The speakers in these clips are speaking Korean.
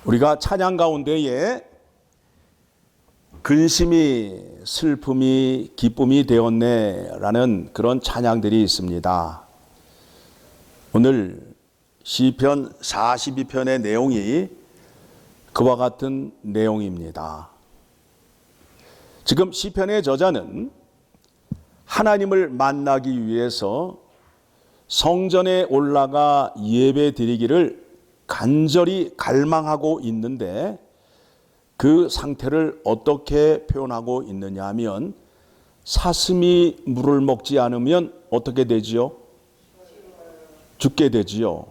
우리가 찬양 가운데에 근심이 슬픔이 기쁨이 되었네라는 그런 찬양들이 있습니다. 오늘 시편 42편의 내용이 그와 같은 내용입니다. 지금 시편의 저자는 하나님을 만나기 위해서 성전에 올라가 예배 드리기를 간절히 갈망하고 있는데 그 상태를 어떻게 표현하고 있느냐 하면 사슴이 물을 먹지 않으면 어떻게 되지요? 죽게 되지요.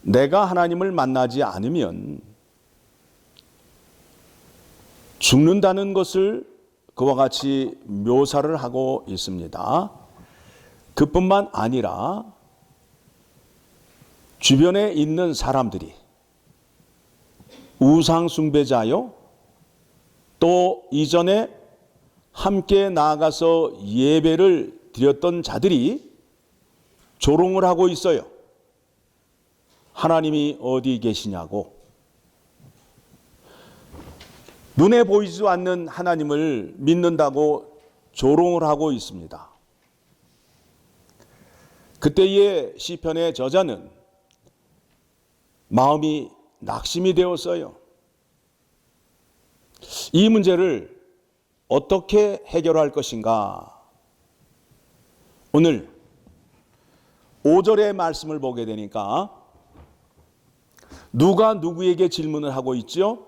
내가 하나님을 만나지 않으면 죽는다는 것을 그와 같이 묘사를 하고 있습니다. 그뿐만 아니라 주변에 있는 사람들이 우상 숭배자요, 또 이전에 함께 나아가서 예배를 드렸던 자들이 조롱을 하고 있어요. 하나님이 어디 계시냐고. 눈에 보이지도 않는 하나님을 믿는다고 조롱을 하고 있습니다. 그때의 시편의 저자는 마음이 낙심이 되었어요. 이 문제를 어떻게 해결할 것인가? 오늘 5절의 말씀을 보게 되니까 누가 누구에게 질문을 하고 있죠?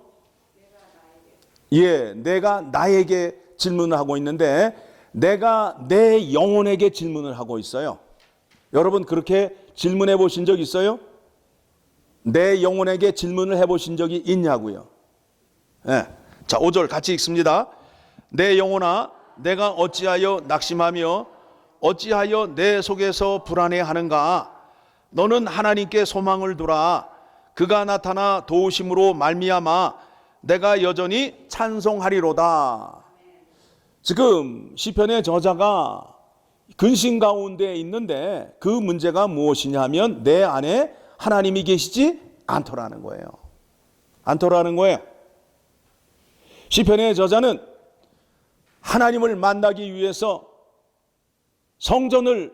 내가 나에게 질문을 하고 있는데 내가 내 영혼에게 질문을 하고 있어요. 여러분 그렇게 질문해 보신 적 있어요? 내 영혼에게 질문을 해보신 적이 있냐고요. 자, 5절 같이 읽습니다. 내 영혼아, 내가 어찌하여 낙심하며 어찌하여 내 속에서 불안해하는가? 너는 하나님께 소망을 두라. 그가 나타나 도우심으로 말미암아 내가 여전히 찬송하리로다. 지금 시편의 저자가 근심 가운데 있는데 그 문제가 무엇이냐 하면 내 안에 하나님이 계시지 않더라는 거예요. 않더라는 거예요. 시편의 저자는 하나님을 만나기 위해서 성전을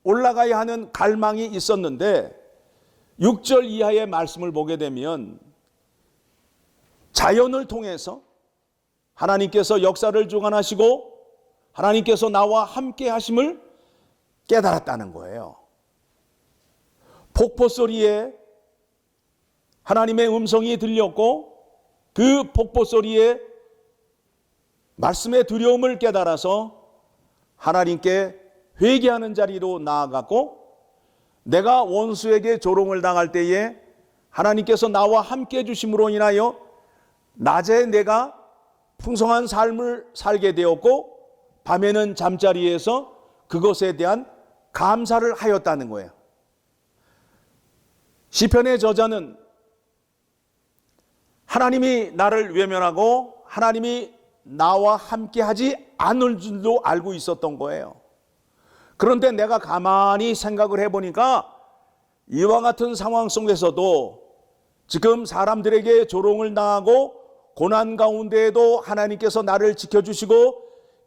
올라가야 하는 갈망이 있었는데 6절 이하의 말씀을 보게 되면 자연을 통해서 하나님께서 역사를 주관하시고 하나님께서 나와 함께 하심을 깨달았다는 거예요. 폭포 소리에 하나님의 음성이 들렸고 그 폭포 소리에 말씀의 두려움을 깨달아서 하나님께 회개하는 자리로 나아갔고 내가 원수에게 조롱을 당할 때에 하나님께서 나와 함께 해주심으로 인하여 낮에 내가 풍성한 삶을 살게 되었고 밤에는 잠자리에서 그것에 대한 감사를 하였다는 거예요. 시편의 저자는 하나님이 나를 외면하고 하나님이 나와 함께 하지 않을 줄도 알고 있었던 거예요. 그런데 내가 가만히 생각을 해보니까 이와 같은 상황 속에서도 지금 사람들에게 조롱을 당하고 고난 가운데에도 하나님께서 나를 지켜주시고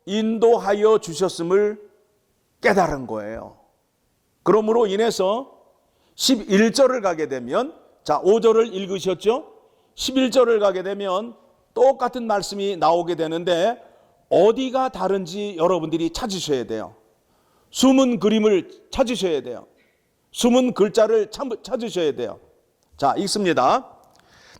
인도하여 주셨음을 깨달은 거예요. 그러므로 인해서 11절을 가게 되면, 자 5절을 읽으셨죠? 11절을 가게 되면 똑같은 말씀이 나오게 되는데 어디가 다른지 여러분들이 찾으셔야 돼요. 숨은 그림을 찾으셔야 돼요. 숨은 글자를 찾으셔야 돼요. 자, 읽습니다.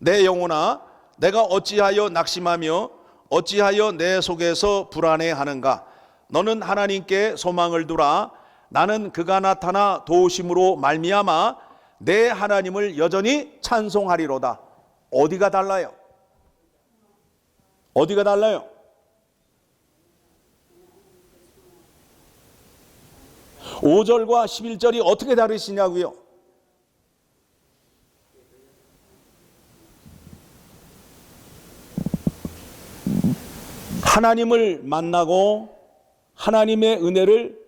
내 영혼아, 내가 어찌하여 낙심하며 어찌하여 내 속에서 불안해하는가? 너는 하나님께 소망을 두라. 나는 그가 나타나 도우심으로 말미암아 내 하나님을 여전히 찬송하리로다. 어디가 달라요? 어디가 달라요? (5절과) (11절이) 어떻게 다르시냐고요? 하나님을 만나고 하나님의 은혜를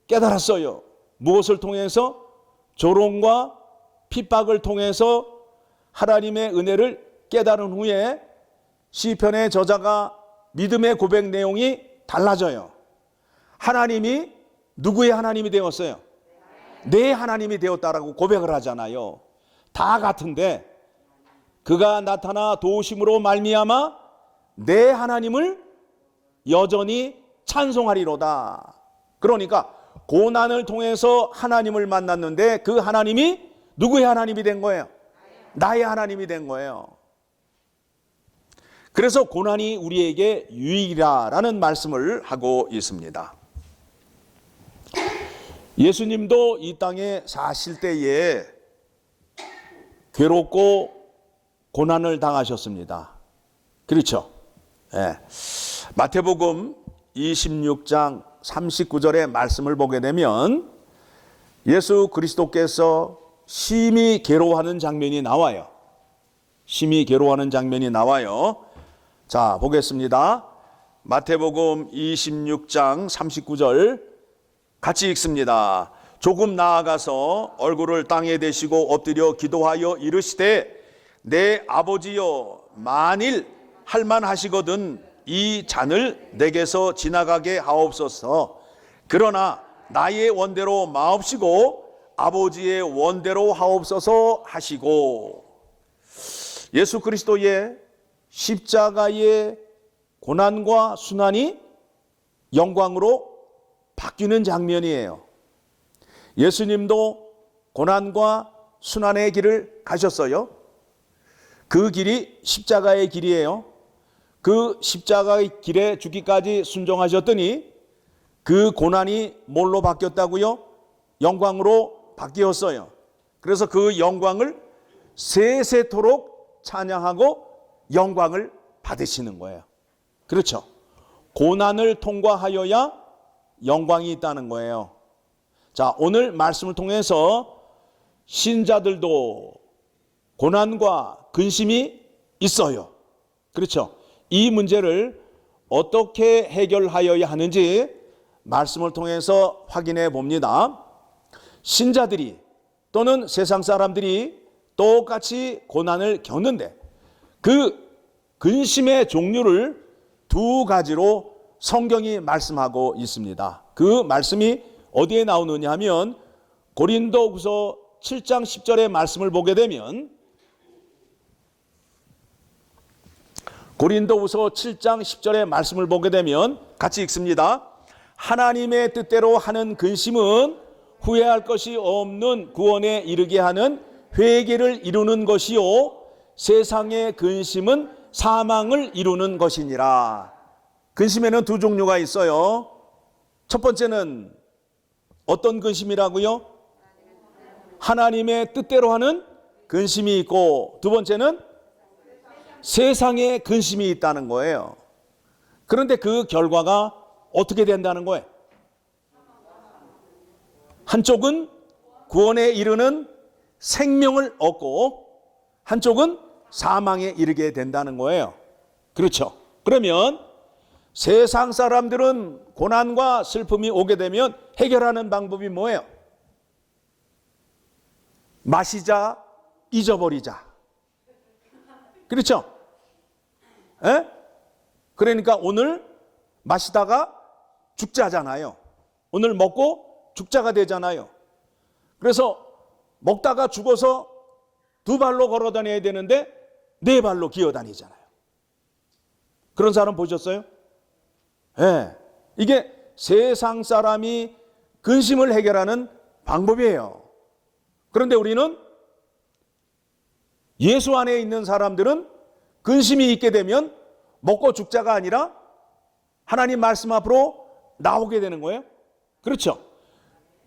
깨달았어요. 무엇을 통해서? 조롱과 핍박을 통해서 하나님의 은혜를 깨달은 후에 시편의 저자가 믿음의 고백 내용이 달라져요. 하나님이 누구의 하나님이 되었어요? 내 하나님이 되었다라고 고백을 하잖아요. 다 같은데 그가 나타나 도우심으로 말미암아 내 하나님을 여전히 찬송하리로다. 그러니까 고난을 통해서 하나님을 만났는데 그 하나님이 누구의 하나님이 된 거예요? 나의 하나님이 된 거예요. 그래서 고난이 우리에게 유익이라는 말씀을 하고 있습니다. 예수님도 이 땅에 사실 때에 괴롭고 고난을 당하셨습니다. 그렇죠? 네. 마태복음 26장 39절의 말씀을 보게 되면 예수 그리스도께서 심히 괴로워하는 장면이 나와요. 심히 괴로워하는 장면이 나와요. 자, 보겠습니다. 마태복음 26장 39절 같이 읽습니다. 조금 나아가서 얼굴을 땅에 대시고 엎드려 기도하여 이르시되 내 아버지여 만일 할만하시거든 이 잔을 내게서 지나가게 하옵소서. 그러나 나의 원대로 마옵시고 아버지의 원대로 하옵소서 하시고, 예수 그리스도의 십자가의 고난과 순환이 영광으로 바뀌는 장면이에요. 예수님도 고난과 순환의 길을 가셨어요. 그 길이 십자가의 길이에요. 그 십자가의 길에 죽기까지 순종하셨더니 그 고난이 뭘로 바뀌었다고요? 영광으로 바뀌었어요. 그래서 그 영광을 세세토록 찬양하고 영광을 받으시는 거예요. 그렇죠? 고난을 통과하여야 영광이 있다는 거예요. 자, 오늘 말씀을 통해서 신자들도 고난과 근심이 있어요. 그렇죠? 이 문제를 어떻게 해결하여야 하는지 말씀을 통해서 확인해 봅니다. 신자들이 또는 세상 사람들이 똑같이 고난을 겪는데 그 근심의 종류를 두 가지로 성경이 말씀하고 있습니다. 그 말씀이 어디에 나오느냐 하면 고린도후서 7장 10절의 말씀을 보게 되면 고린도후서 7장 10절의 말씀을 보게 되면 같이 읽습니다. 하나님의 뜻대로 하는 근심은 후회할 것이 없는 구원에 이르게 하는 회개를 이루는 것이요 세상의 근심은 사망을 이루는 것이니라. 근심에는 두 종류가 있어요. 첫 번째는 어떤 근심이라고요? 하나님의 뜻대로 하는 근심이 있고, 두 번째는 세상의 근심이 있다는 거예요. 그런데 그 결과가 어떻게 된다는 거예요? 한쪽은 구원에 이르는 생명을 얻고 한쪽은 사망에 이르게 된다는 거예요. 그렇죠? 그러면 세상 사람들은 고난과 슬픔이 오게 되면 해결하는 방법이 뭐예요? 마시자, 잊어버리자. 그렇죠? 에? 그러니까 오늘 마시다가 죽자잖아요. 오늘 먹고 죽자가 되잖아요. 그래서 먹다가 죽어서 두 발로 걸어 다녀야 되는데 네 발로 기어 다니잖아요. 그런 사람 보셨어요? 예. 이게 세상 사람이 근심을 해결하는 방법이에요. 그런데 우리는 예수 안에 있는 사람들은 근심이 있게 되면 먹고 죽자가 아니라 하나님 말씀 앞으로 나오게 되는 거예요. 그렇죠?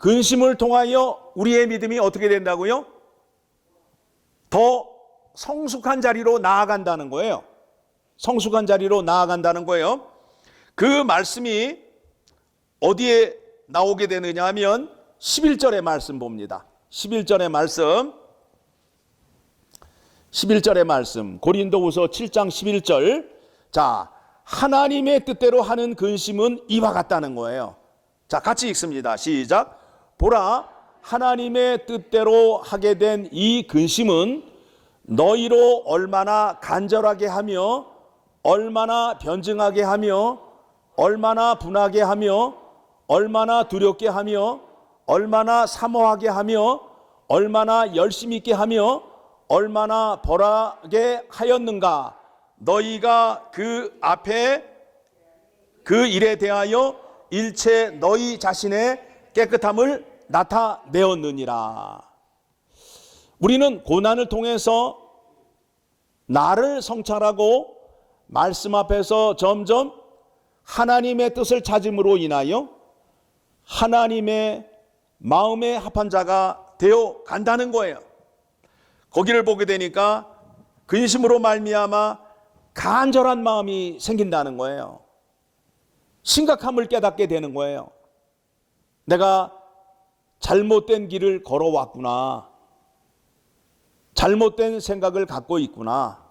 근심을 통하여 우리의 믿음이 어떻게 된다고요? 더 성숙한 자리로 나아간다는 거예요. 성숙한 자리로 나아간다는 거예요. 그 말씀이 어디에 나오게 되느냐 하면 11절의 말씀 봅니다. 11절의 말씀 고린도후서 7장 11절. 자, 하나님의 뜻대로 하는 근심은 이와 같다는 거예요. 자, 같이 읽습니다. 시작. 보라, 하나님의 뜻대로 하게 된 이 근심은 너희로 얼마나 간절하게 하며 얼마나 변증하게 하며 얼마나 분하게 하며 얼마나 두렵게 하며 얼마나 사모하게 하며 얼마나 열심 있게 하며 얼마나 벌하게 하였는가. 너희가 그 앞에 그 일에 대하여 일체 너희 자신의 깨끗함을 나타내었느니라. 우리는 고난을 통해서 나를 성찰하고 말씀 앞에서 점점 하나님의 뜻을 찾음으로 인하여 하나님의 마음에 합한 자가 되어 간다는 거예요. 거기를 보게 되니까 근심으로 말미암아 간절한 마음이 생긴다는 거예요. 심각함을 깨닫게 되는 거예요. 내가 잘못된 길을 걸어왔구나. 잘못된 생각을 갖고 있구나.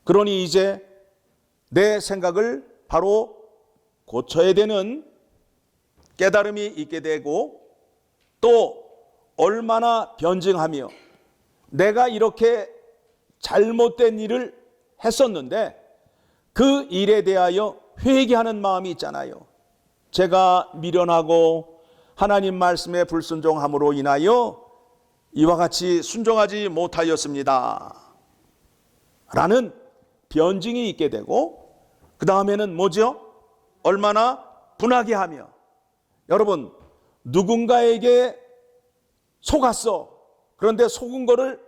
그러니 이제 내 생각을 바로 고쳐야 되는 깨달음이 있게 되고, 또 얼마나 변증하며 내가 이렇게 잘못된 일을 했었는데 그 일에 대하여 회개하는 마음이 있잖아요. 제가 미련하고 하나님 말씀에 불순종함으로 인하여 이와 같이 순종하지 못하였습니다 라는 변증이 있게 되고, 그 다음에는 뭐죠? 얼마나 분하게 하며, 여러분 누군가에게 속았어. 그런데 속은 거를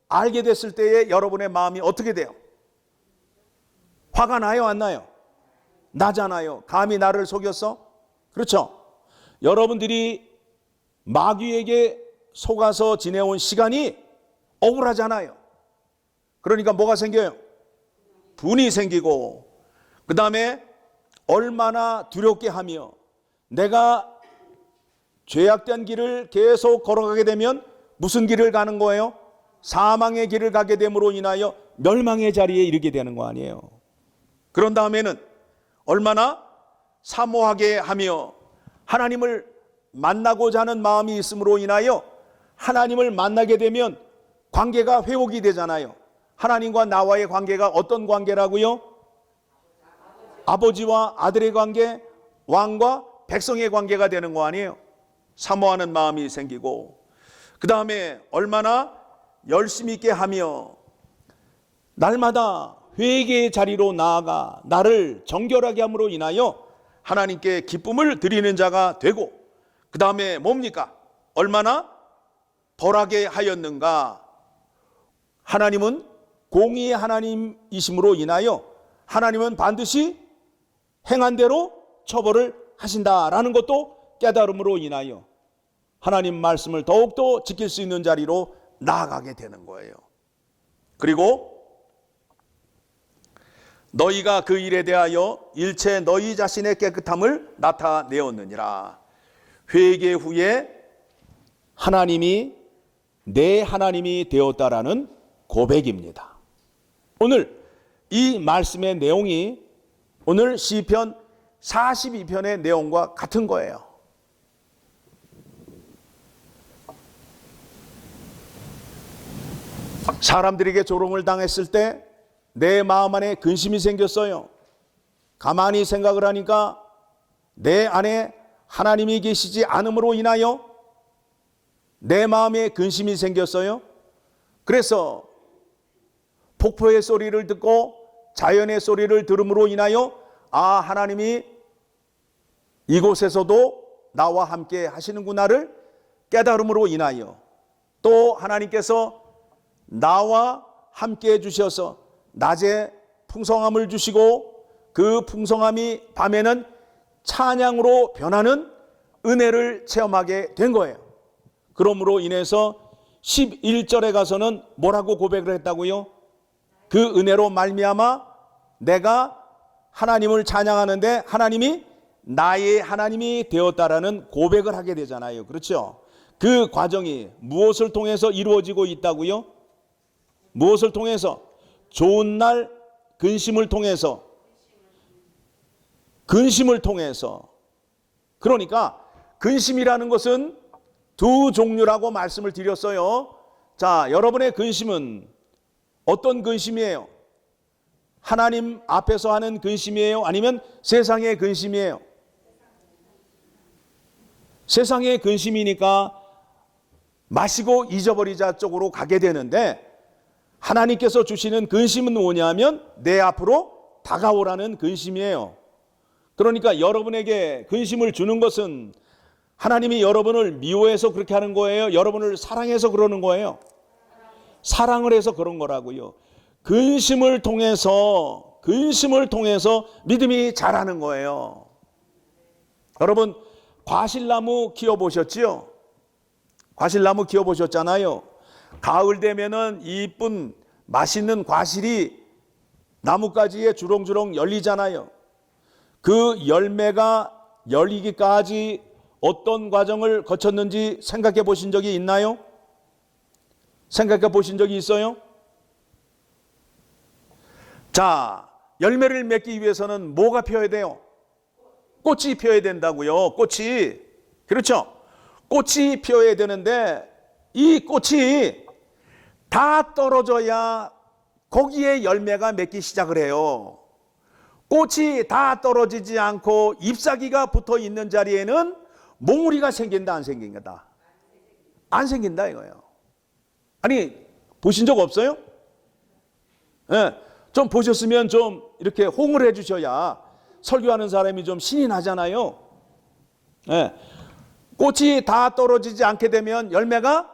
알게 됐을 때에 여러분의 마음이 어떻게 돼요? 화가 나요, 안 나요? 나잖아요. 감히 나를 속였어? 그렇죠? 여러분들이 마귀에게 속아서 지내온 시간이 억울하잖아요. 그러니까 뭐가 생겨요? 분이 생기고, 그 다음에 얼마나 두렵게 하며, 내가 죄악된 길을 계속 걸어가게 되면 무슨 길을 가는 거예요? 사망의 길을 가게 됨으로 인하여 멸망의 자리에 이르게 되는 거 아니에요. 그런 다음에는 얼마나 사모하게 하며 하나님을 만나고자 하는 마음이 있음으로 인하여 하나님을 만나게 되면 관계가 회복이 되잖아요. 하나님과 나와의 관계가 어떤 관계라고요? 아버지와 아들의 관계, 왕과 백성의 관계가 되는 거 아니에요. 사모하는 마음이 생기고, 그 다음에 얼마나 열심히 있게 하며 날마다 회개의 자리로 나아가 나를 정결하게 함으로 인하여 하나님께 기쁨을 드리는 자가 되고, 그 다음에 뭡니까? 얼마나 벌하게 하였는가. 하나님은 공의의 하나님이심으로 인하여 하나님은 반드시 행한 대로 처벌을 하신다라는 것도 깨달음으로 인하여 하나님 말씀을 더욱더 지킬 수 있는 자리로 나아가게 되는 거예요. 그리고 너희가 그 일에 대하여 일체 너희 자신의 깨끗함을 나타내었느니라. 회개 후에 하나님이 내 하나님이 되었다라는 고백입니다. 오늘 이 말씀의 내용이 오늘 시편 42편의 내용과 같은 거예요. 사람들에게 조롱을 당했을 때 내 마음 안에 근심이 생겼어요. 가만히 생각을 하니까 내 안에 하나님이 계시지 않음으로 인하여 내 마음에 근심이 생겼어요. 그래서 폭포의 소리를 듣고 자연의 소리를 들음으로 인하여 하나님이 이곳에서도 나와 함께 하시는구나를 깨달음으로 인하여, 또 하나님께서 나와 함께 해주셔서 낮에 풍성함을 주시고 그 풍성함이 밤에는 찬양으로 변하는 은혜를 체험하게 된 거예요. 그러므로 인해서 11절에 가서는 뭐라고 고백을 했다고요? 그 은혜로 말미암아 내가 하나님을 찬양하는데 하나님이 나의 하나님이 되었다라는 고백을 하게 되잖아요. 그렇죠? 그 과정이 무엇을 통해서 이루어지고 있다고요? 무엇을 통해서? 좋은 날 근심을 통해서. 근심을 통해서. 그러니까 근심이라는 것은 두 종류라고 말씀을 드렸어요. 자, 여러분의 근심은 어떤 근심이에요? 하나님 앞에서 하는 근심이에요? 아니면 세상의 근심이에요? 세상의 근심이니까 마시고 잊어버리자 쪽으로 가게 되는데, 하나님께서 주시는 근심은 뭐냐면 내 앞으로 다가오라는 근심이에요. 그러니까 여러분에게 근심을 주는 것은 하나님이 여러분을 미워해서 그렇게 하는 거예요? 여러분을 사랑해서 그러는 거예요? 사랑을 해서 그런 거라고요. 근심을 통해서 믿음이 자라는 거예요. 여러분, 과실나무 키워보셨지요? 과실나무 키워보셨잖아요. 가을 되면은 이쁜 맛있는 과실이 나뭇가지에 주렁주렁 열리잖아요. 그 열매가 열리기까지 어떤 과정을 거쳤는지 생각해 보신 적이 있나요? 생각해 보신 적이 있어요? 자, 열매를 맺기 위해서는 뭐가 피어야 돼요? 꽃이 피어야 된다고요. 꽃이. 그렇죠? 꽃이 피어야 되는데 이 꽃이 다 떨어져야 거기에 열매가 맺기 시작을 해요. 꽃이 다 떨어지지 않고 잎사귀가 붙어 있는 자리에는 몽우리가 생긴다, 안 생긴다? 안 생긴다 이거예요. 아니, 보신 적 없어요? 네, 좀 보셨으면 좀 이렇게 호응을 해 주셔야 설교하는 사람이 좀 신이 나잖아요. 네, 꽃이 다 떨어지지 않게 되면 열매가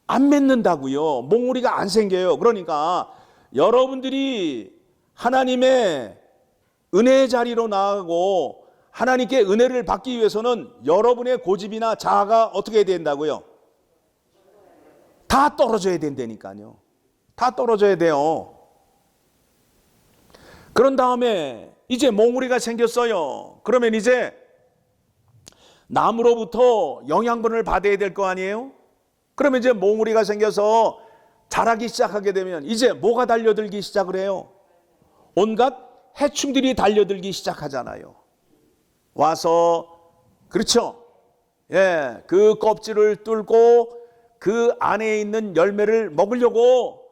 안 맺는다고요. 몽우리가 안 생겨요. 그러니까 여러분들이 하나님의 은혜의 자리로 나아가고 하나님께 은혜를 받기 위해서는 여러분의 고집이나 자아가 어떻게 된다고요? 다 떨어져야 된다니까요. 다 떨어져야 돼요. 그런 다음에 이제 몽우리가 생겼어요. 그러면 이제 나무로부터 영양분을 받아야 될 거 아니에요? 그러면 이제 몽우리가 생겨서 자라기 시작하게 되면 이제 뭐가 달려들기 시작을 해요? 온갖 해충들이 달려들기 시작하잖아요. 와서, 그렇죠? 예, 그 껍질을 뚫고 그 안에 있는 열매를 먹으려고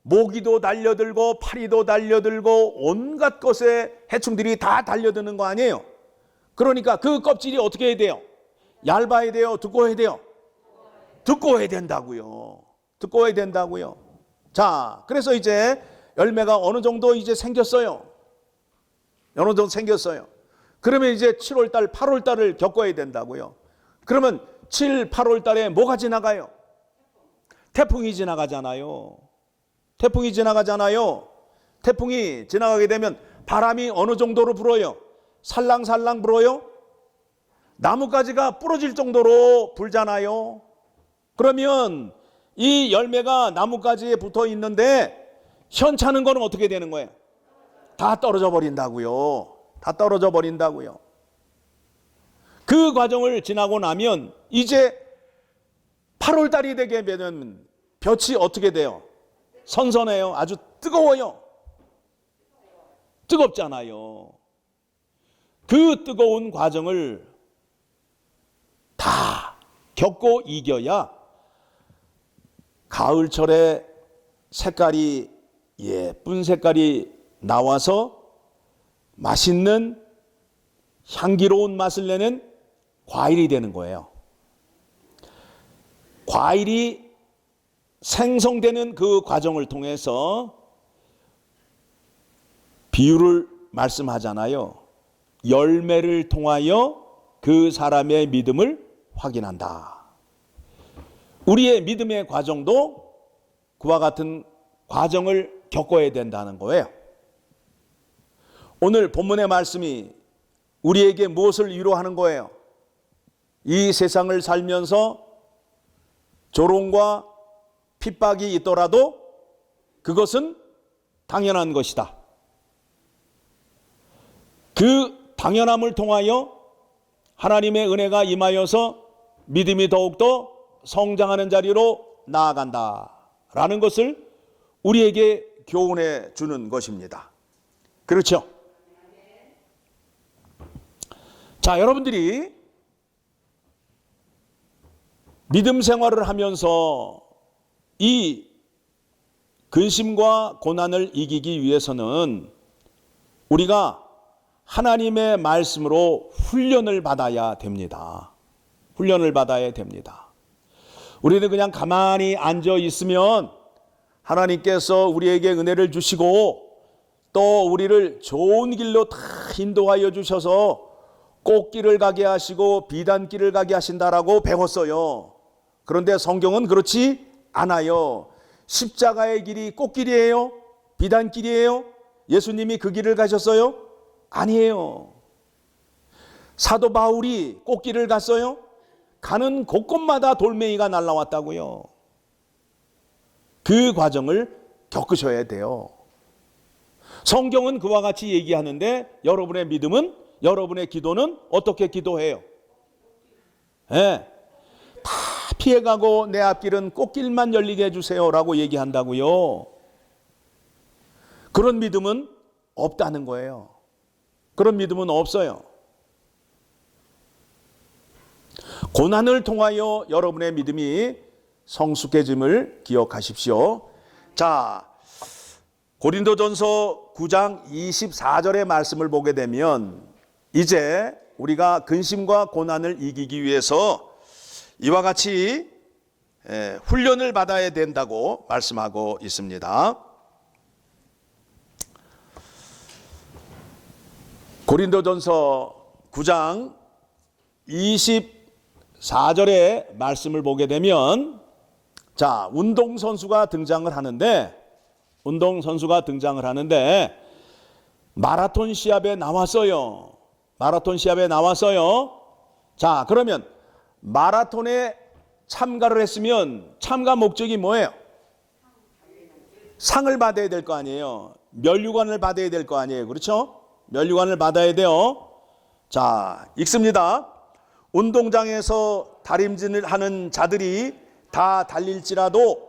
모기도 달려들고 파리도 달려들고 온갖 것에 해충들이 다 달려드는 거 아니에요? 그러니까 그 껍질이 어떻게 해야 돼요? 얇아야 돼요? 두꺼워야 돼요? 두꺼워야 된다고요. 두꺼워야 된다고요. 자, 그래서 이제 열매가 어느 정도 이제 생겼어요. 어느 정도 생겼어요. 그러면 이제 7월달, 8월달을 겪어야 된다고요. 그러면 7, 8월달에 뭐가 지나가요? 태풍이 지나가잖아요. 태풍이 지나가잖아요. 태풍이 지나가게 되면 바람이 어느 정도로 불어요? 살랑살랑 불어요? 나뭇가지가 부러질 정도로 불잖아요. 그러면 이 열매가 나뭇가지에 붙어 있는데 현찮은 거는 어떻게 되는 거예요? 다 떨어져 버린다고요. 다 떨어져 버린다고요. 그 과정을 지나고 나면 이제 8월 달이 되게 되면 볕이 어떻게 돼요? 선선해요. 아주 뜨거워요. 뜨겁잖아요. 그 뜨거운 과정을 다 겪고 이겨야 가을철에 색깔이 예쁜 색깔이 나와서 맛있는 향기로운 맛을 내는 과일이 되는 거예요. 과일이 생성되는 그 과정을 통해서 비유를 말씀하잖아요. 열매를 통하여 그 사람의 믿음을 확인한다. 우리의 믿음의 과정도 그와 같은 과정을 겪어야 된다는 거예요. 오늘 본문의 말씀이 우리에게 무엇을 위로하는 거예요? 이 세상을 살면서 조롱과 핍박이 있더라도 그것은 당연한 것이다. 그 당연함을 통하여 하나님의 은혜가 임하여서 믿음이 더욱더 성장하는 자리로 나아간다라는 것을 우리에게 교훈해 주는 것입니다. 그렇죠? 자, 여러분들이 믿음 생활을 하면서 이 근심과 고난을 이기기 위해서는 우리가 하나님의 말씀으로 훈련을 받아야 됩니다. 훈련을 받아야 됩니다. 우리는 그냥 가만히 앉아 있으면 하나님께서 우리에게 은혜를 주시고 또 우리를 좋은 길로 다 인도하여 주셔서 꽃길을 가게 하시고 비단길을 가게 하신다라고 배웠어요. 그런데 성경은 그렇지 않아요. 십자가의 길이 꽃길이에요? 비단길이에요? 예수님이 그 길을 가셨어요? 아니에요. 사도 바울이 꽃길을 갔어요? 가는 곳곳마다 돌멩이가 날라왔다고요. 그 과정을 겪으셔야 돼요. 성경은 그와 같이 얘기하는데 여러분의 믿음은, 여러분의 기도는 어떻게 기도해요? 네. 다 피해가고 내 앞길은 꽃길만 열리게 해주세요라고 얘기한다고요. 그런 믿음은 없다는 거예요. 그런 믿음은 없어요. 고난을 통하여 여러분의 믿음이 성숙해짐을 기억하십시오. 자, 고린도전서 9장 24절의 말씀을 보게 되면 이제 우리가 근심과 고난을 이기기 위해서 이와 같이 훈련을 받아야 된다고 말씀하고 있습니다. 고린도전서 9장 24절의 말씀을 보게 되면 자, 운동선수가 등장을 하는데 마라톤 시합에 나왔어요. 자, 그러면 마라톤에 참가를 했으면 참가 목적이 뭐예요? 상을 받아야 될 거 아니에요. 면류관을 받아야 될 거 아니에요. 그렇죠? 면류관을 받아야 돼요. 자, 읽습니다. 운동장에서 다림질을 하는 자들이 다 달릴지라도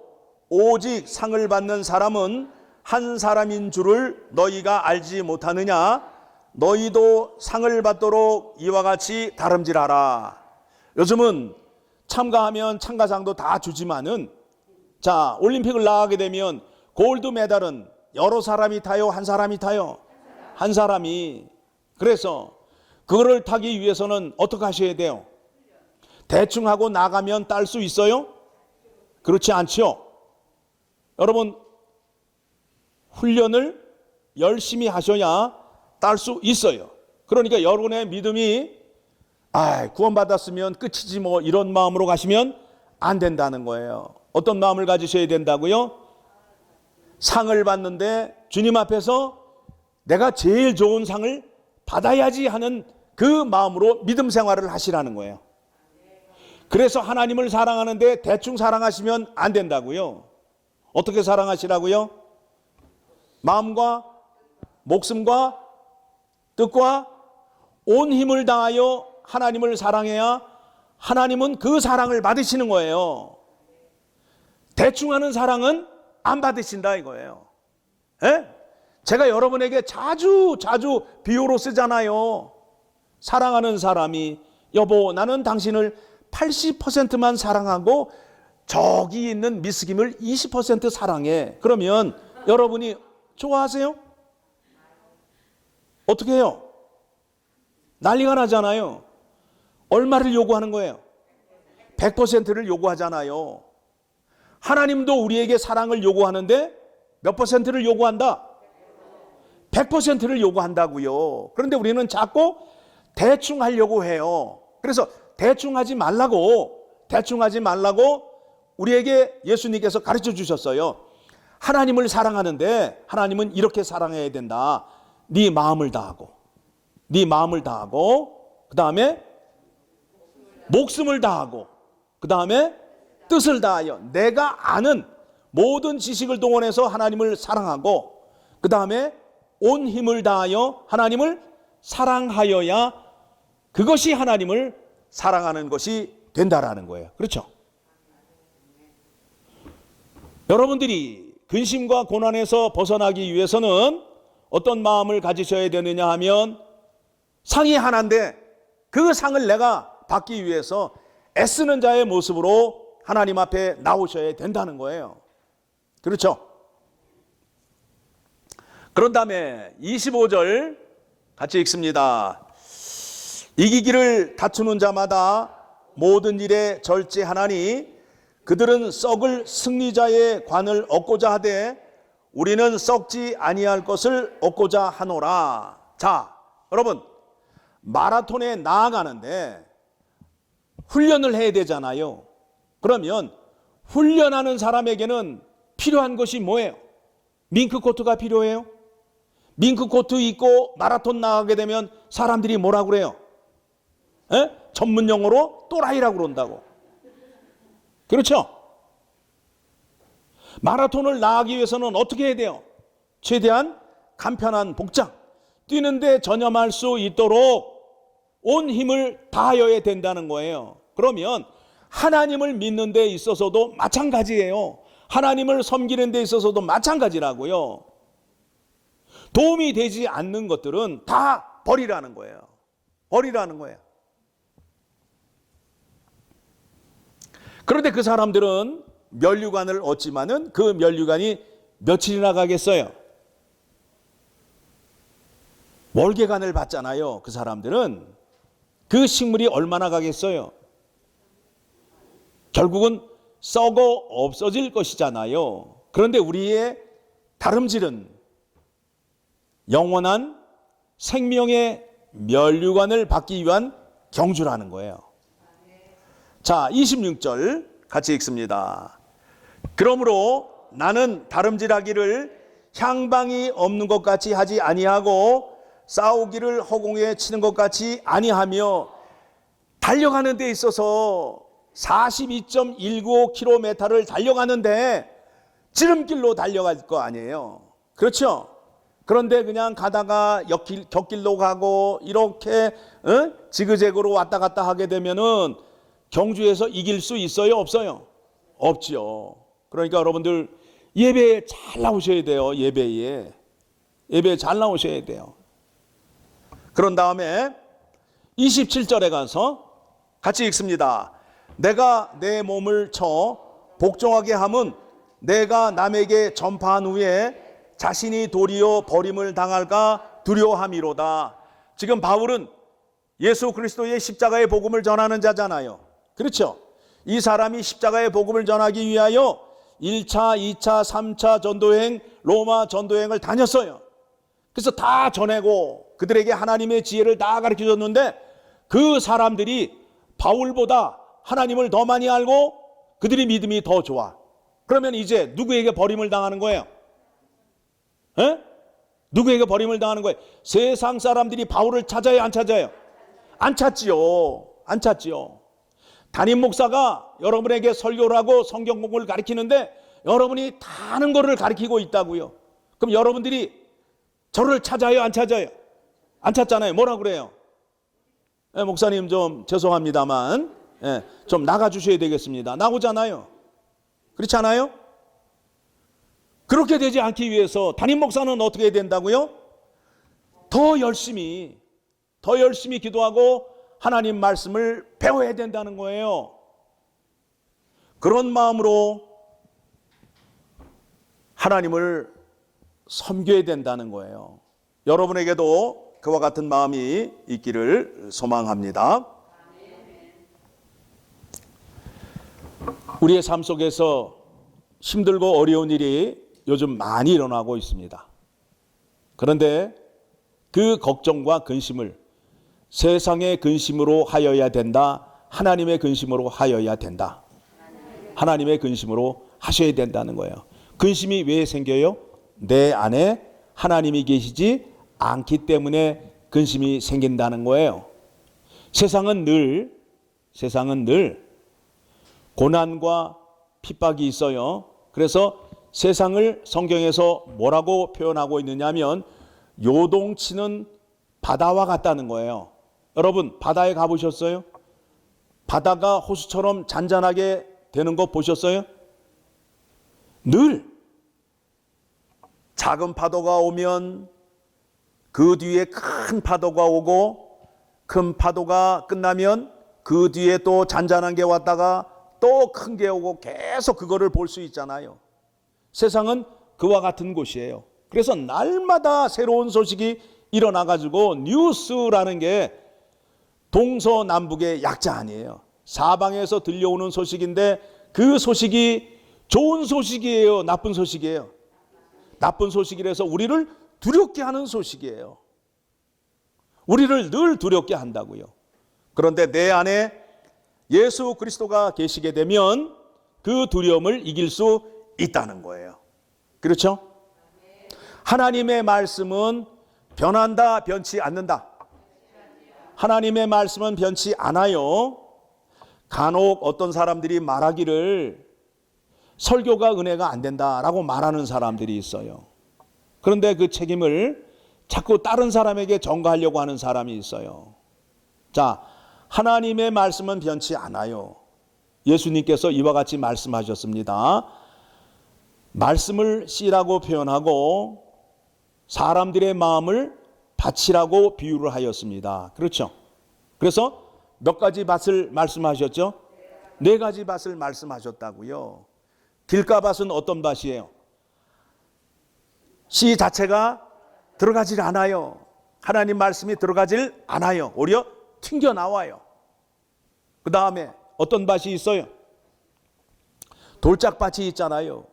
오직 상을 받는 사람은 한 사람인 줄을 너희가 알지 못하느냐? 너희도 상을 받도록 이와 같이 다름질하라. 요즘은 참가하면 참가상도 다 주지만은 자, 올림픽을 나가게 되면 골드 메달은 여러 사람이 타요? 한 사람이 타요? 한 사람이. 그래서 그거를 타기 위해서는 어떻게 하셔야 돼요? 대충 하고 나가면 딸 수 있어요? 그렇지 않죠? 여러분, 훈련을 열심히 하셔야 딸 수 있어요. 그러니까 여러분의 믿음이 구원받았으면 끝이지 뭐 이런 마음으로 가시면 안 된다는 거예요. 어떤 마음을 가지셔야 된다고요? 상을 받는데 주님 앞에서 내가 제일 좋은 상을 받아야지 하는 그 마음으로 믿음 생활을 하시라는 거예요. 그래서 하나님을 사랑하는데 대충 사랑하시면 안 된다고요. 어떻게 사랑하시라고요? 마음과 목숨과 뜻과 온 힘을 다하여 하나님을 사랑해야 하나님은 그 사랑을 받으시는 거예요. 대충 하는 사랑은 안 받으신다 이거예요. 에? 제가 여러분에게 자주 비유로 쓰잖아요. 사랑하는 사람이 여보 나는 당신을 80%만 사랑하고 저기 있는 미스김을 20% 사랑해. 그러면 여러분이 좋아하세요? 어떻게 해요? 난리가 나잖아요. 얼마를 요구하는 거예요? 100%를 요구하잖아요. 하나님도 우리에게 사랑을 요구하는데 몇 퍼센트를 요구한다? 100%를 요구한다고요. 그런데 우리는 자꾸 대충 하려고 해요. 그래서 대충 하지 말라고 우리에게 예수님께서 가르쳐 주셨어요. 하나님을 사랑하는데 하나님은 이렇게 사랑해야 된다. 네 마음을 다하고 그 다음에 목숨을 다하고 그 다음에 뜻을 다하여 내가 아는 모든 지식을 동원해서 하나님을 사랑하고 그 다음에 온 힘을 다하여 하나님을 사랑하여야 그것이 하나님을 사랑하는 것이 된다라는 거예요. 그렇죠? 여러분들이 근심과 고난에서 벗어나기 위해서는 어떤 마음을 가지셔야 되느냐 하면 상이 하나인데 그 상을 내가 받기 위해서 애쓰는 자의 모습으로 하나님 앞에 나오셔야 된다는 거예요. 그렇죠? 그런 다음에 25절 같이 읽습니다. 이기기를 다투는 자마다 모든 일에 절제하나니 그들은 썩을 승리자의 관을 얻고자 하되 우리는 썩지 아니할 것을 얻고자 하노라. 자, 여러분, 마라톤에 나아가는데 훈련을 해야 되잖아요. 그러면 훈련하는 사람에게는 필요한 것이 뭐예요? 밍크코트가 필요해요? 밍크코트 입고 마라톤 나가게 되면 사람들이 뭐라 그래요? 전문 용어로 또라이라고 그런다고. 그렇죠? 마라톤을 나가기 위해서는 어떻게 해야 돼요? 최대한 간편한 복장, 뛰는데 전념할 수 있도록 온 힘을 다하여야 된다는 거예요. 그러면 하나님을 믿는 데 있어서도 마찬가지예요. 하나님을 섬기는 데 있어서도 마찬가지라고요. 도움이 되지 않는 것들은 다 버리라는 거예요. 버리라는 거예요. 그런데 그 사람들은 면류관을 얻지만은 그 면류관이 며칠이나 가겠어요? 월계관을 받잖아요. 그 사람들은 그 식물이 얼마나 가겠어요? 결국은 썩어 없어질 것이잖아요. 그런데 우리의 다름질은 영원한 생명의 면류관을 받기 위한 경주라는 거예요. 자, 26절 같이 읽습니다. 그러므로 나는 다름질하기를 향방이 없는 것 같이 하지 아니하고 싸우기를 허공에 치는 것 같이 아니하며 달려가는 데 있어서 42.195km를 달려가는데 지름길로 달려갈 거 아니에요. 그렇죠? 그런데 그냥 가다가 곁길로 가고 이렇게 지그재그로 왔다 갔다 하게 되면은 경주에서 이길 수 있어요? 없어요? 없지요. 그러니까 여러분들 예배에 잘 나오셔야 돼요. 예배에 잘 나오셔야 돼요. 그런 다음에 27절에 가서 같이 읽습니다. 내가 내 몸을 쳐 복종하게 함은 내가 남에게 전파한 후에 자신이 도리어 버림을 당할까 두려워함이로다. 지금 바울은 예수 그리스도의 십자가의 복음을 전하는 자잖아요. 그렇죠? 이 사람이 십자가의 복음을 전하기 위하여 1차, 2차, 3차 전도여행, 로마 전도여행을 다녔어요. 그래서 다 전하고 그들에게 하나님의 지혜를 다 가르쳐줬는데 그 사람들이 바울보다 하나님을 더 많이 알고 그들의 믿음이 더 좋아. 그러면 이제 누구에게 버림을 당하는 거예요? 누구에게 버림을 당하는 거예요? 세상 사람들이 바울을 찾아요, 안 찾아요? 안 찾지요. 안 찾지요. 담임 목사가 여러분에게 설교를 하고 성경 공부를 가르치는데 여러분이 다 아는 거를 가르치고 있다고요. 그럼 여러분들이 저를 찾아요, 안 찾아요? 안 찾잖아요. 뭐라 그래요? 목사님 좀 죄송합니다만 좀 나가주셔야 되겠습니다. 나오잖아요. 그렇지 않아요? 그렇게 되지 않기 위해서 담임 목사는 어떻게 해야 된다고요? 더 열심히 기도하고 하나님 말씀을 배워야 된다는 거예요. 그런 마음으로 하나님을 섬겨야 된다는 거예요. 여러분에게도 그와 같은 마음이 있기를 소망합니다. 우리의 삶 속에서 힘들고 어려운 일이 요즘 많이 일어나고 있습니다. 그런데 그 걱정과 근심을 세상의 근심으로 하여야 된다. 하나님의 근심으로 하여야 된다. 하나님의 근심으로 하셔야 된다는 거예요. 근심이 왜 생겨요? 내 안에 하나님이 계시지 않기 때문에 근심이 생긴다는 거예요. 세상은 늘 고난과 핍박이 있어요. 그래서 세상을 성경에서 뭐라고 표현하고 있느냐면 요동치는 바다와 같다는 거예요. 여러분 바다에 가보셨어요? 바다가 호수처럼 잔잔하게 되는 거 보셨어요? 늘 작은 파도가 오면 그 뒤에 큰 파도가 오고 큰 파도가 끝나면 그 뒤에 또 잔잔한 게 왔다가 또 큰 게 오고 계속 그거를 볼 수 있잖아요. 세상은 그와 같은 곳이에요. 그래서 날마다 새로운 소식이 일어나가지고 뉴스라는 게 동서남북의 약자 아니에요. 사방에서 들려오는 소식인데 그 소식이 좋은 소식이에요, 나쁜 소식이에요? 나쁜 소식이라서 우리를 두렵게 하는 소식이에요. 우리를 늘 두렵게 한다고요. 그런데 내 안에 예수 그리스도가 계시게 되면 그 두려움을 이길 수 있다는 거예요. 그렇죠? 하나님의 말씀은 변한다, 변치 않는다. 하나님의 말씀은 변치 않아요. 간혹 어떤 사람들이 말하기를 설교가 은혜가 안 된다라고 말하는 사람들이 있어요. 그런데 그 책임을 자꾸 다른 사람에게 전가하려고 하는 사람이 있어요. 자, 하나님의 말씀은 변치 않아요. 예수님께서 이와 같이 말씀하셨습니다. 말씀을 씨라고 표현하고 사람들의 마음을 밭이라고 비유를 하였습니다. 그렇죠? 그래서 몇 가지 밭을 말씀하셨죠? 4가지 밭을 말씀하셨다고요. 길가밭은 어떤 밭이에요? 씨 자체가 들어가질 않아요. 하나님 말씀이 들어가질 않아요. 오히려 튕겨나와요. 그 다음에 어떤 밭이 있어요? 돌짝밭이 있잖아요.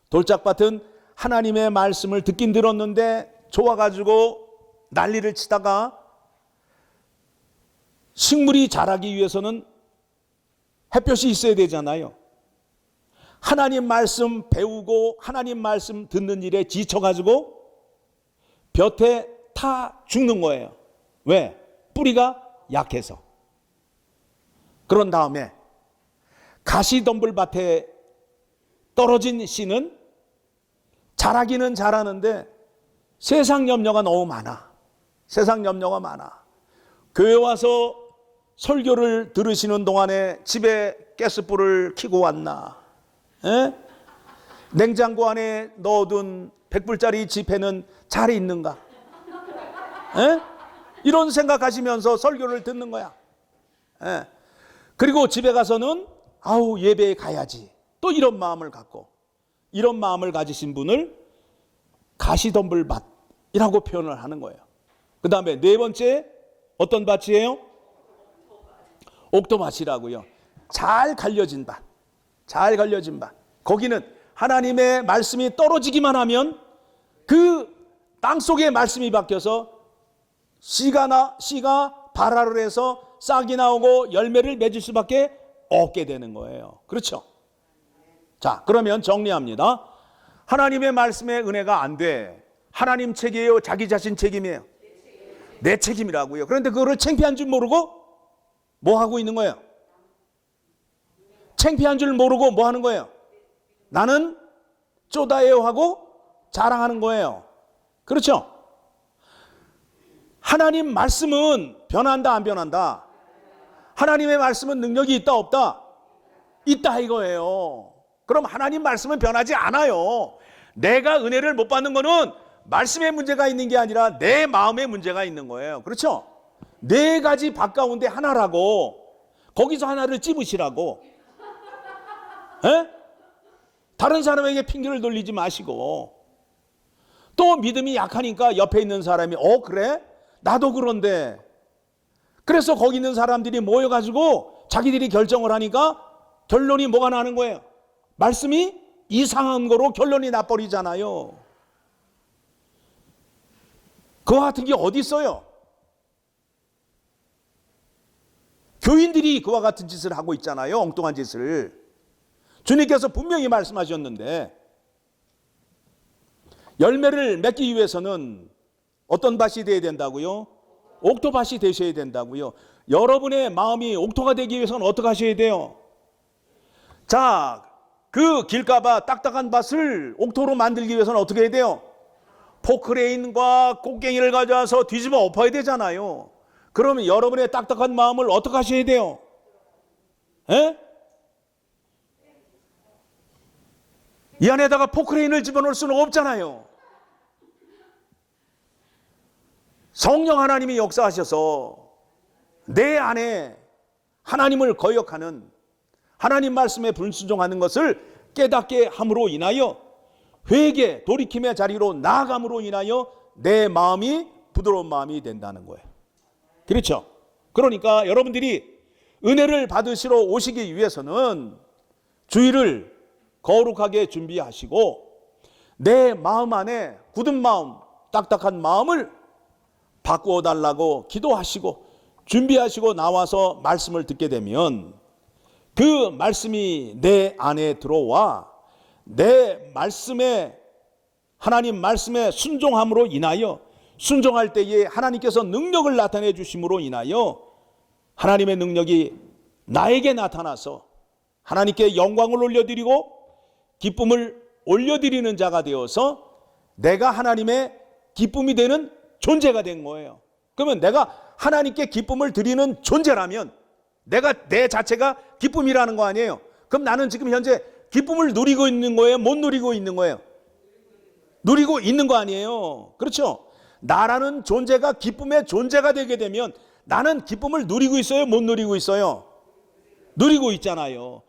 돌짝밭은 하나님의 말씀을 듣긴 들었는데 좋아가지고 난리를 치다가 식물이 자라기 위해서는 햇볕이 있어야 되잖아요. 하나님 말씀 배우고 하나님 말씀 듣는 일에 지쳐가지고 볕에 타 죽는 거예요. 왜? 뿌리가 약해서. 그런 다음에 가시덤불밭에 떨어진 씨는 자라기는 자라는데 세상 염려가 너무 많아. 세상 염려가 많아. 교회 와서 설교를 들으시는 동안에 집에 가스불을 켜고 왔나? 에? 냉장고 안에 넣어둔 100불짜리 지폐는 잘 있는가? 에? 이런 생각하시면서 설교를 듣는 거야. 에? 그리고 집에 가서는 아우 예배에 가야지. 또 이런 마음을 갖고 이런 마음을 가지신 분을 가시덤불밭이라고 표현을 하는 거예요. 그 다음에 4번째 어떤 밭이에요? 옥토밭이라고요. 잘 갈려진 밭. 잘 갈려진 밭. 거기는 하나님의 말씀이 떨어지기만 하면 그 땅속에 말씀이 바뀌어서 씨가 발화를 해서 싹이 나오고 열매를 맺을 수밖에 없게 되는 거예요. 그렇죠? 자, 그러면 정리합니다. 하나님의 말씀에 은혜가 안 돼. 하나님 책이에요? 자기 자신 책임이에요? 내 책임이라고요. 그런데 그거를 창피한 줄 모르고 뭐 하고 있는 거예요? 창피한 줄 모르고 뭐 하는 거예요? 나는 쪼다예요 하고 자랑하는 거예요. 그렇죠? 하나님 말씀은 변한다 안 변한다? 하나님의 말씀은 능력이 있다 없다? 있다 이거예요. 그럼 하나님 말씀은 변하지 않아요. 내가 은혜를 못 받는 거는 말씀에 문제가 있는 게 아니라 내 마음에 문제가 있는 거예요. 그렇죠? 4가지 밭 가운데 하나라고. 거기서 하나를 찝으시라고. 에? 다른 사람에게 핑계를 돌리지 마시고. 또 믿음이 약하니까 옆에 있는 사람이 그래? 나도 그런데. 그래서 거기 있는 사람들이 모여가지고 자기들이 결정을 하니까 결론이 뭐가 나는 거예요? 말씀이 이상한 거로 결론이 나버리잖아요. 그와 같은 게 어디 있어요? 교인들이 그와 같은 짓을 하고 있잖아요. 엉뚱한 짓을. 주님께서 분명히 말씀하셨는데 열매를 맺기 위해서는 어떤 밭이 되어야 된다고요? 옥토밭이 되셔야 된다고요. 여러분의 마음이 옥토가 되기 위해서는 어떻게 하셔야 돼요? 자, 그 길가밭 딱딱한 밭을 옥토로 만들기 위해서는 어떻게 해야 돼요? 포크레인과 곡괭이를 가져와서 뒤집어 엎어야 되잖아요. 그러면 여러분의 딱딱한 마음을 어떻게 하셔야 돼요? 에? 이 안에다가 포크레인을 집어넣을 수는 없잖아요. 성령 하나님이 역사하셔서 내 안에 하나님을 거역하는 하나님 말씀에 불순종하는 것을 깨닫게 함으로 인하여 회개, 돌이킴의 자리로 나아감으로 인하여 내 마음이 부드러운 마음이 된다는 거예요. 그렇죠? 그러니까 여러분들이 은혜를 받으시러 오시기 위해서는 주일을 거룩하게 준비하시고 내 마음 안에 굳은 마음, 딱딱한 마음을 바꾸어 달라고 기도하시고 준비하시고 나와서 말씀을 듣게 되면 그 말씀이 내 안에 들어와 내 말씀에, 하나님 말씀에 순종함으로 인하여 순종할 때에 하나님께서 능력을 나타내 주심으로 인하여 하나님의 능력이 나에게 나타나서 하나님께 영광을 올려드리고 기쁨을 올려드리는 자가 되어서 내가 하나님의 기쁨이 되는 존재가 된 거예요. 그러면 내가 하나님께 기쁨을 드리는 존재라면 내 자체가 기쁨이라는 거 아니에요? 그럼 나는 지금 현재 기쁨을 누리고 있는 거예요? 못 누리고 있는 거예요? 누리고 있는 거 아니에요? 그렇죠? 나라는 존재가 기쁨의 존재가 되게 되면 나는 기쁨을 누리고 있어요? 못 누리고 있어요? 누리고 있잖아요.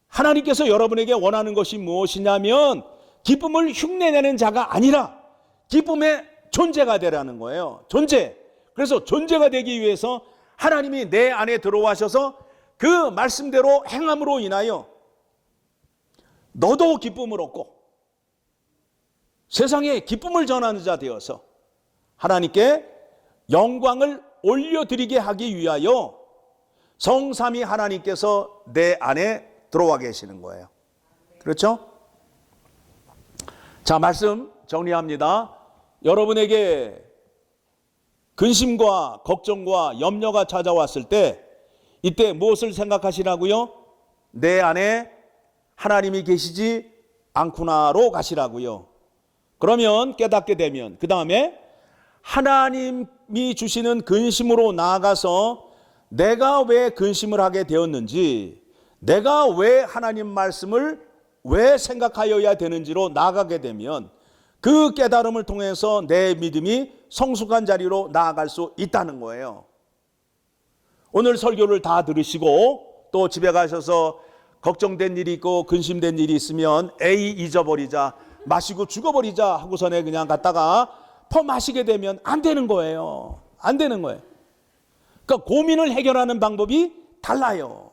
하나님께서 여러분에게 원하는 것이 무엇이냐면 기쁨을 흉내내는 자가 아니라 기쁨의 존재가 되라는 거예요. 존재. 그래서 존재가 되기 위해서 하나님이 내 안에 들어와셔서 그 말씀대로 행함으로 인하여 너도 기쁨을 얻고 세상에 기쁨을 전하는 자 되어서 하나님께 영광을 올려드리게 하기 위하여 성삼위 하나님께서 내 안에 들어와 계시는 거예요. 그렇죠? 자, 말씀 정리합니다. 여러분에게 근심과 걱정과 염려가 찾아왔을 때 이때 무엇을 생각하시라고요? 내 안에 하나님이 계시지 않구나로 가시라고요. 그러면 깨닫게 되면 그 다음에 하나님이 주시는 근심으로 나아가서 내가 왜 근심을 하게 되었는지, 내가 왜 하나님 말씀을 왜 생각하여야 되는지로 나아가게 되면 그 깨달음을 통해서 내 믿음이 성숙한 자리로 나아갈 수 있다는 거예요. 오늘 설교를 다 들으시고 또 집에 가셔서 걱정된 일이 있고 근심된 일이 있으면 에이 잊어버리자, 마시고 죽어버리자 하고서는 그냥 갔다가 마시게 되면 안 되는 거예요. 안 되는 거예요. 그러니까 고민을 해결하는 방법이 달라요.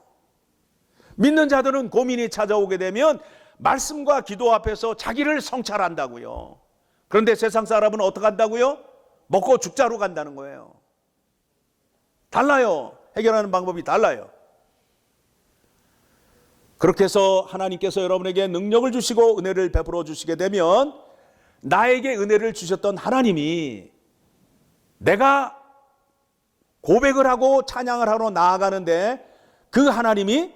믿는 자들은 고민이 찾아오게 되면 말씀과 기도 앞에서 자기를 성찰한다고요. 그런데 세상 사람은 어떻게 한다고요? 먹고 죽자로 간다는 거예요. 달라요. 해결하는 방법이 달라요. 그렇게 해서 하나님께서 여러분에게 능력을 주시고 은혜를 베풀어 주시게 되면 나에게 은혜를 주셨던 하나님이 내가 고백을 하고 찬양을 하러 나아가는데 그 하나님이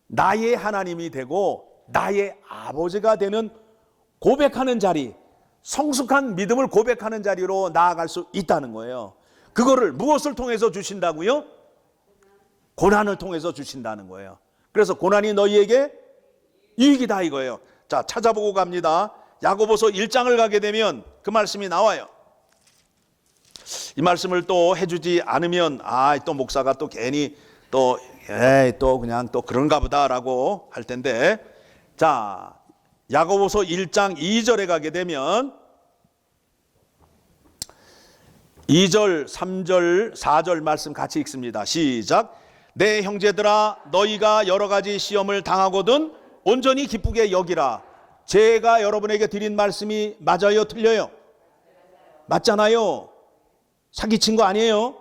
나의 하나님이 되고 나의 아버지가 되는 고백하는 자리, 성숙한 믿음을 고백하는 자리로 나아갈 수 있다는 거예요. 그거를 무엇을 통해서 주신다고요? 고난을 통해서 주신다는 거예요. 그래서 고난이 너희에게 이익이다 이거예요. 자, 찾아보고 갑니다. 야고보서 1장을 가게 되면 그 말씀이 나와요. 이 말씀을 또 해주지 않으면 또 목사가 또 괜히 또 그냥 또 그런가 보다라고 할 텐데, 자, 야고보서 1장 2절에 가게 되면 2절, 3절, 4절 말씀 같이 읽습니다. 시작. 내 형제들아, 너희가 여러 가지 시험을 당하거든 온전히 기쁘게 여기라. 제가 여러분에게 드린 말씀이 맞아요, 틀려요? 맞잖아요. 사기친 거 아니에요?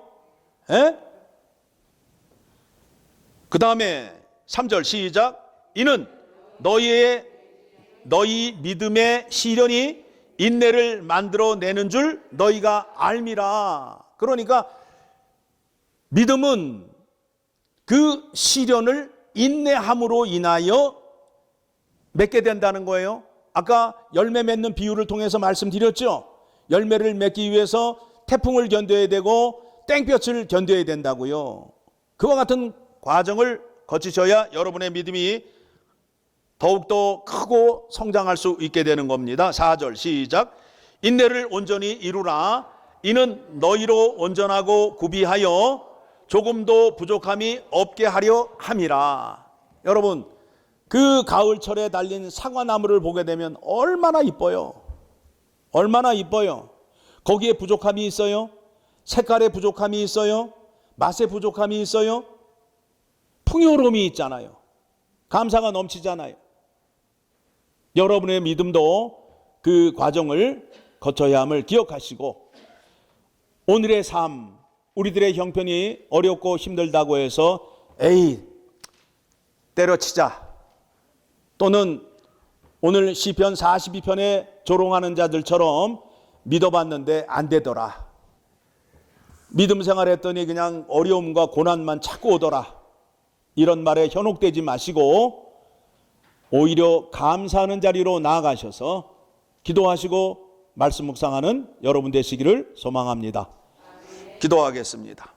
그 다음에 3절 시작. 이는 너희 믿음의 시련이 인내를 만들어내는 줄 너희가 알미라. 그러니까 믿음은 그 시련을 인내함으로 인하여 맺게 된다는 거예요. 아까 열매 맺는 비유를 통해서 말씀드렸죠. 열매를 맺기 위해서 태풍을 견뎌야 되고 땡볕을 견뎌야 된다고요. 그와 같은 과정을 거치셔야 여러분의 믿음이 더욱더 크고 성장할 수 있게 되는 겁니다. 4절 시작. 인내를 온전히 이루라. 이는 너희로 온전하고 구비하여 조금도 부족함이 없게 하려 함이라. 여러분, 그 가을철에 달린 사과나무를 보게 되면 얼마나 이뻐요. 얼마나 이뻐요. 거기에 부족함이 있어요? 색깔에 부족함이 있어요? 맛에 부족함이 있어요? 풍요로움이 있잖아요. 감사가 넘치잖아요. 여러분의 믿음도 그 과정을 거쳐야 함을 기억하시고, 오늘의 삶, 우리들의 형편이 어렵고 힘들다고 해서 에이 때려치자, 또는 오늘 시편 42편에 조롱하는 자들처럼 믿어봤는데 안 되더라, 믿음 생활했더니 그냥 어려움과 고난만 찾고 오더라, 이런 말에 현혹되지 마시고 오히려 감사하는 자리로 나아가셔서 기도하시고 말씀 묵상하는 여러분 되시기를 소망합니다. 기도하겠습니다.